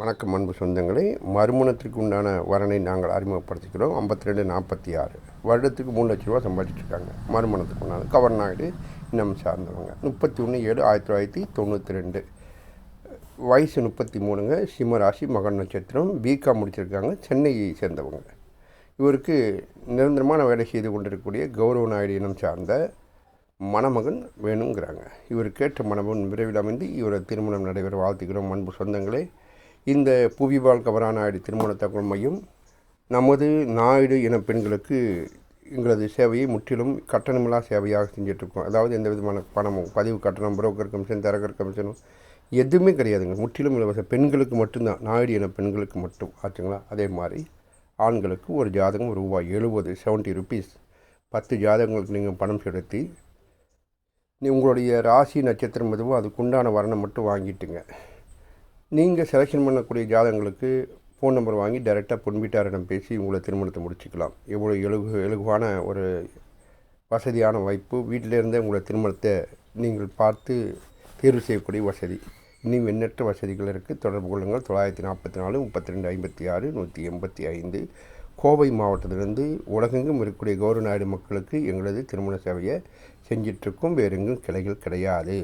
வணக்கம் அன்பு சொந்தங்களே, மறுமணத்திற்கு உண்டான வரனை நாங்கள் அறிமுகப்படுத்திக்கிறோம். 52-46 வருடத்துக்கு 3 லட்ச ரூபா சம்பாதிச்சிட்ருக்காங்க. மறுமணத்துக்கு உண்டான கவர்நாயுடு இனம் சார்ந்தவங்க. 31/7/1992 வயசு 33ங்க. சிம்மராசி, மகன் நட்சத்திரம். பிகாம் முடிச்சிருக்காங்க. சென்னையை சேர்ந்தவங்க. இவருக்கு நிரந்தரமான வேலை செய்து கொண்டிருக்கக்கூடிய கௌரவ நாயுடு இனம் சார்ந்த மணமகன் வேணுங்கிறாங்க. இவர் கேட்ட மணமகன் விரைவில் அமைந்து இவரை திருமணம் நடைபெற வாழ்த்துக்கிறோம். அன்பு சொந்தங்களே, இந்த புவிவாழ் கௌரவ நாயுடு திருமண தகவல் மையம் நமது நாயுடு இன பெண்களுக்கு எங்களது சேவையை முற்றிலும் கட்டணமில்லா சேவையாக செஞ்சிட்ருக்கோம். அதாவது எந்த விதமான பணமும், பதிவு கட்டணம், புரோக்கர் கமிஷன், தரகர் கமிஷனும் எதுவுமே கிடையாதுங்க. முற்றிலும் இலவச. பெண்களுக்கு மட்டும்தான், நாயுடு இன பெண்களுக்கு மட்டும் ஆச்சுங்களா. அதே மாதிரி ஆண்களுக்கு ஒரு ஜாதகம் ரூபாய் 70 rupees 10 ஜாதகங்களுக்கு நீங்கள் பணம் செலுத்தி உங்களுடைய ராசி நட்சத்திரம் எதுவோ அதுக்குண்டான வர்ணம் மட்டும் வாங்கிட்டுங்க. நீங்கள் செலெக்ஷன் பண்ணக்கூடிய ஜாதகங்களுக்கு ஃபோன் நம்பர் வாங்கி டைரெக்டாக பொன் வீட்டாரிடம் பேசி உங்களை திருமணத்தை முடிச்சுக்கலாம். எவ்வளோ இலகுவான ஒரு வசதியான வாய்ப்பு. வீட்டிலேருந்தே உங்களை திருமணத்தை நீங்கள் பார்த்து தேர்வு செய்யக்கூடிய வசதி. இன்னும் எண்ணற்ற வசதிகள் இருக்குது. தொடர்பு கொள்ளுங்கள். 944-3256-185. கோவை மாவட்டத்திலிருந்து உலகெங்கும் இருக்கக்கூடிய கௌரவ நாயுடு மக்களுக்கு எங்களது திருமண சேவையை செஞ்சிட்ருக்கோம். வேறு எங்கும் கிளைகள் கிடையாது.